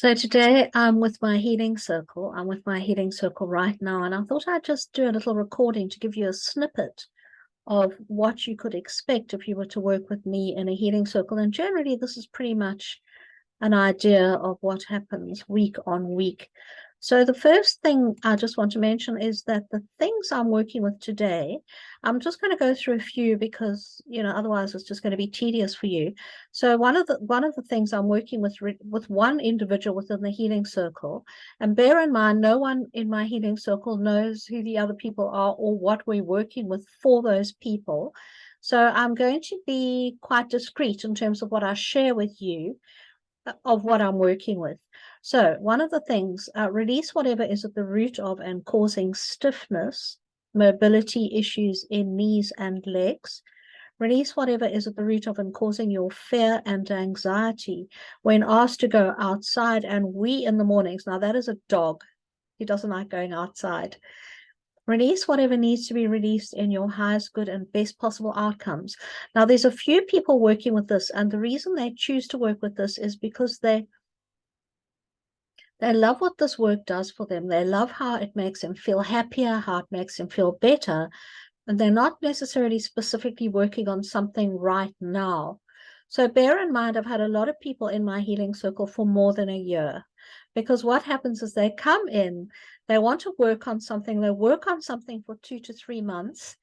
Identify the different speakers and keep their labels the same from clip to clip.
Speaker 1: So today I'm with my healing circle. I'm with my healing circle right now, and I thought I'd just do a little recording to give you a snippet of what you could expect if you were to work with me in a healing circle. And generally, this is pretty much an idea of what happens week on week. So the first thing I just want to mention is that the things I'm working with today, I'm just going to go through a few because, otherwise it's just going to be tedious for you. So one of the things I'm working with one individual within the healing circle, and bear in mind, no one in my healing circle knows who the other people are or what we're working with for those people. So I'm going to be quite discreet in terms of what I share with you of what I'm working with. So one of the things, release whatever is at the root of and causing stiffness, mobility issues in knees and legs. Release whatever is at the root of and causing your fear and anxiety when asked to go outside and wee in the mornings. Now that is a dog. He doesn't like going outside. Release whatever needs to be released in your highest good and best possible outcomes. Now, there's a few people working with this, and the reason they choose to work with this is because they love what this work does for them. They love how it makes them feel happier, how it makes them feel better, and they're not necessarily specifically working on something right now. So bear in mind, I've had a lot of people in my healing circle for more than a year, because what happens is they come in, they want to work on something, they work on something for 2 to 3 months,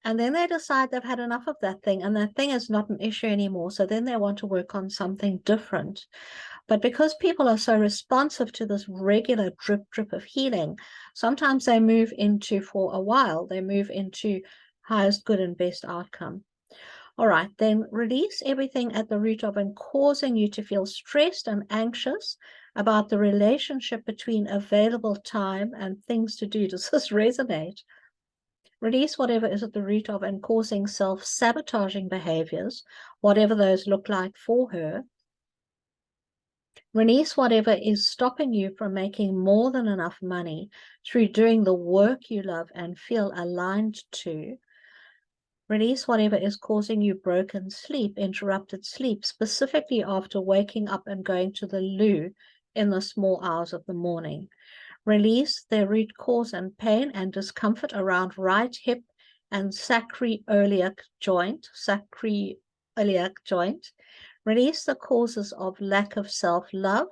Speaker 1: and then they decide they've had enough of that thing, and that thing is not an issue anymore. So then they want to work on something different. But because people are so responsive to this regular drip of healing, sometimes they move into, for a while, they move into highest good and best outcome. All right, then release everything at the root of and causing you to feel stressed and anxious about the relationship between available time and things to do. Does this resonate? Release whatever is at the root of and causing self-sabotaging behaviors, whatever those look like for her. Release whatever is stopping you from making more than enough money through doing the work you love and feel aligned to. Release whatever is causing you broken sleep, interrupted sleep, specifically after waking up and going to the loo in the small hours of the morning. Release the root cause and pain and discomfort around right hip and sacroiliac joint. Release the causes of lack of self-love.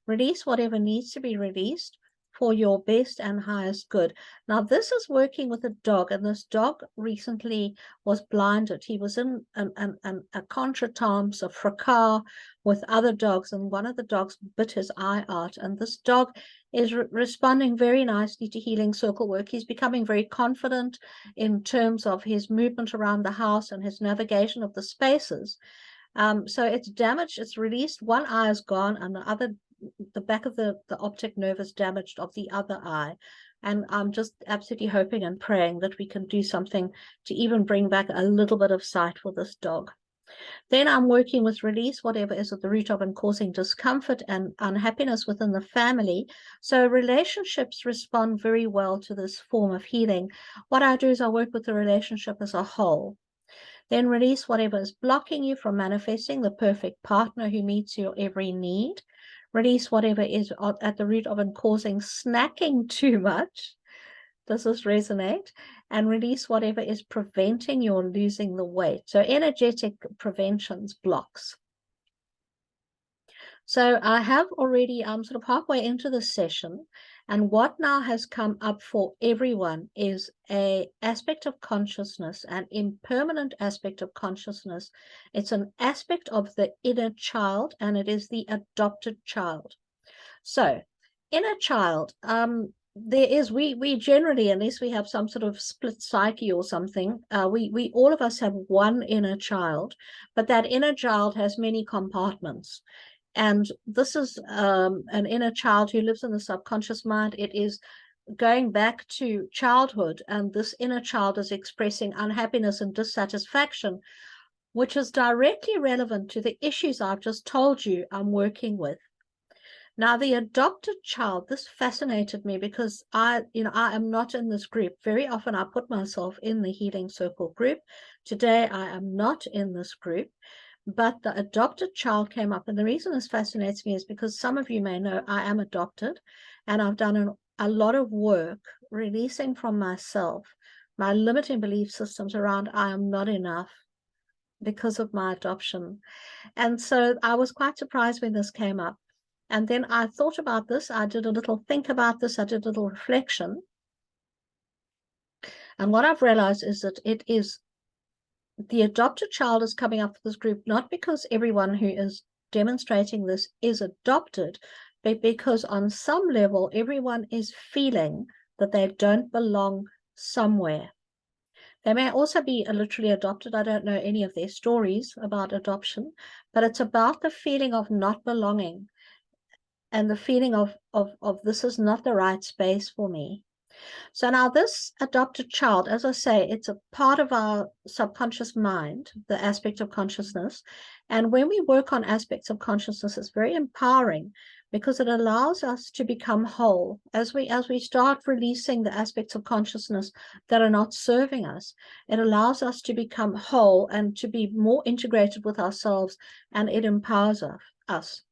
Speaker 1: Release whatever needs to be released for your best and highest good. Now, this is working with a dog, and this dog recently was blinded. He was in a contretemps, a fracas with other dogs, and one of the dogs bit his eye out, and this dog is responding very nicely to healing circle work. He's becoming very confident in terms of his movement around the house and his navigation of the spaces. So it's damaged, it's released, one eye is gone, and the back of the optic nerve is damaged of the other eye. And I'm just absolutely hoping and praying that we can do something to even bring back a little bit of sight for this dog. Then I'm working with release whatever is at the root of and causing discomfort and unhappiness within the family. So relationships respond very well to this form of healing. What I do is I work with the relationship as a whole. Then release whatever is blocking you from manifesting the perfect partner who meets your every need. Release whatever is at the root of and causing snacking too much. Does this resonate? And release whatever is preventing you losing the weight. So energetic preventions, blocks. So I have already, I'm sort of halfway into the session, and what now has come up for everyone is a aspect of consciousness, an impermanent aspect of consciousness. It's an aspect of the inner child, and it is the adopted child. So inner child, we generally, unless we have some sort of split psyche or something, we all of us have one inner child, but that inner child has many compartments. And this is an inner child who lives in the subconscious mind. It is going back to childhood, and this inner child is expressing unhappiness and dissatisfaction, which is directly relevant to the issues I've just told you I'm working with. Now, the adopted child, this fascinated me because I am not in this group. Very often I put myself in the Healing Circle group. Today, I am not in this group. but the adopted child came up. And the reason this fascinates me is because some of you may know I am adopted, and I've done a lot of work releasing from myself my limiting belief systems around I am not enough because of my adoption. And so I was quite surprised when this came up. And then I thought about this. I did a little think about this. I did a little reflection. And what I've realized is that it is the adopted child is coming up for this group, not because everyone who is demonstrating this is adopted, but because on some level, everyone is feeling that they don't belong somewhere. They may also be literally adopted. I don't know any of their stories about adoption, but it's about the feeling of not belonging and the feeling of this is not the right space for me. So now this adopted child, as I say, it's a part of our subconscious mind, the aspect of consciousness. And when we work on aspects of consciousness, it's very empowering because it allows us to become whole. As we start releasing the aspects of consciousness that are not serving us, it allows us to become whole and to be more integrated with ourselves, and it empowers us.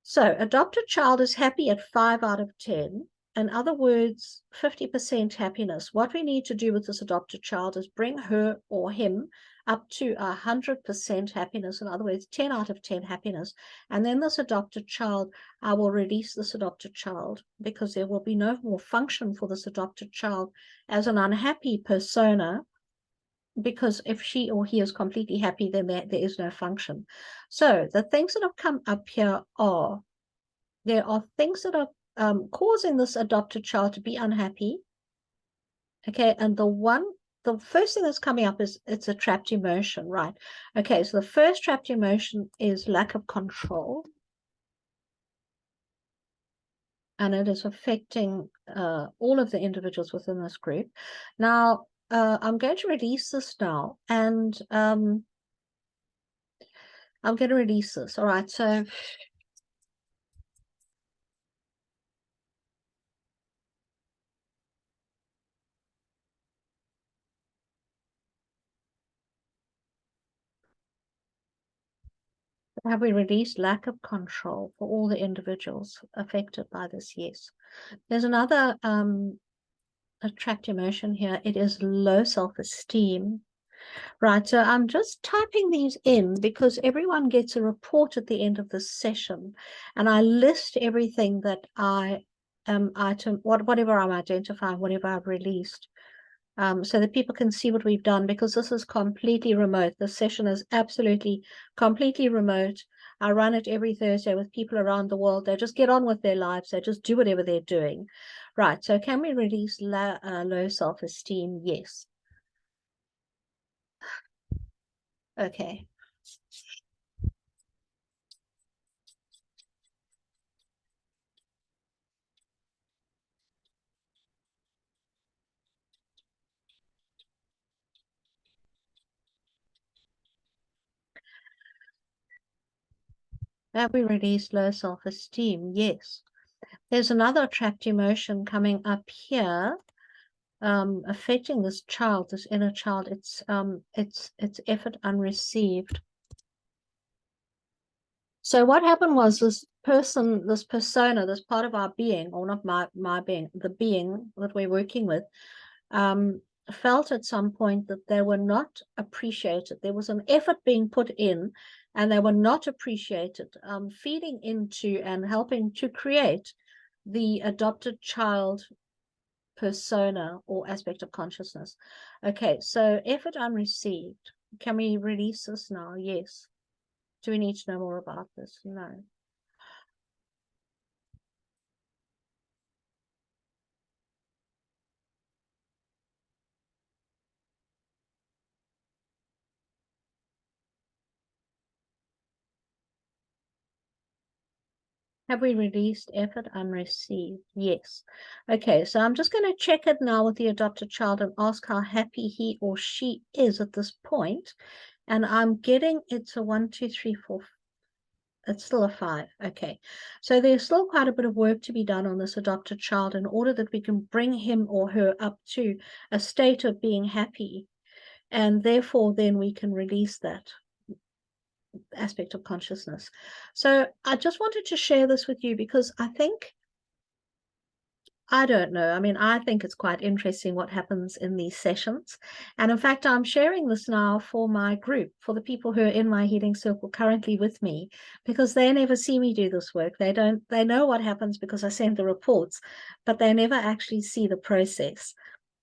Speaker 1: So adopted child is happy at 5 out of 10. In other words, 50% happiness. What we need to do with this adopted child is bring her or him up to 100% happiness. In other words, 10 out of 10 happiness. And then this adopted child, I will release this adopted child because there will be no more function for this adopted child as an unhappy persona, because if she or he is completely happy, then there is no function. So the things that have come up here are, there are things that are causing this adopted child to be unhappy. Okay, and the first thing that's coming up is it's a trapped emotion, right? Okay, so the first trapped emotion is lack of control. And it is affecting all of the individuals within this group. Now, I'm going to release this now, and I'm going to release this. All right, so have we released lack of control for all the individuals affected by this? Yes. There's another trapped emotion here. It is low self-esteem. Right, so I'm just typing these in because everyone gets a report at the end of this session, and I list everything that I am whatever I'm identifying, whatever I've released, so that people can see what we've done, because this is completely remote. This session is absolutely completely remote. I run it every Thursday with people around the world. They just get on with their lives. They just do whatever they're doing. Right, so can we release low self-esteem? Yes. Okay. Have we released low self-esteem? Yes. There's another trapped emotion coming up here, affecting this child, this inner child. It's effort unreceived. So what happened was this person, this persona, this part of our being, or not my being, the being that we're working with, felt at some point that they were not appreciated. There was an effort being put in, and they were not appreciated, feeding into and helping to create the adopted child persona or aspect of consciousness. Okay, so effort unreceived. Can we release this now? Yes. Do we need to know more about this? No. Have we released effort unreceived? Yes. Okay, so I'm just going to check it now with the adopted child and ask how happy he or she is at this point. And I'm getting it's a 1, 2, 3, 4. It's still a 5. Okay. So there's still quite a bit of work to be done on this adopted child in order that we can bring him or her up to a state of being happy. And therefore, then we can release that. aspect of consciousness. So I just wanted to share this with you because I think, I don't know. I mean, I think it's quite interesting what happens in these sessions. And in fact, I'm sharing this now for my group, for the people who are in my healing circle currently with me, because they never see me do this work. They know what happens because I send the reports, but they never actually see the process.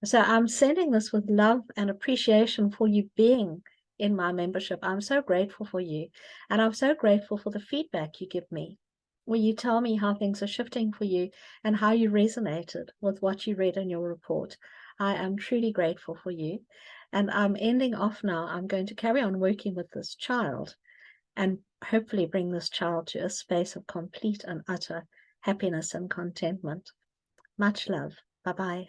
Speaker 1: So I'm sending this with love and appreciation for you being in my membership. I'm so grateful for you. And I'm so grateful for the feedback you give me, where you tell me how things are shifting for you and how you resonated with what you read in your report. I am truly grateful for you. And I'm ending off now. I'm going to carry on working with this child and hopefully bring this child to a space of complete and utter happiness and contentment. Much love. Bye-bye.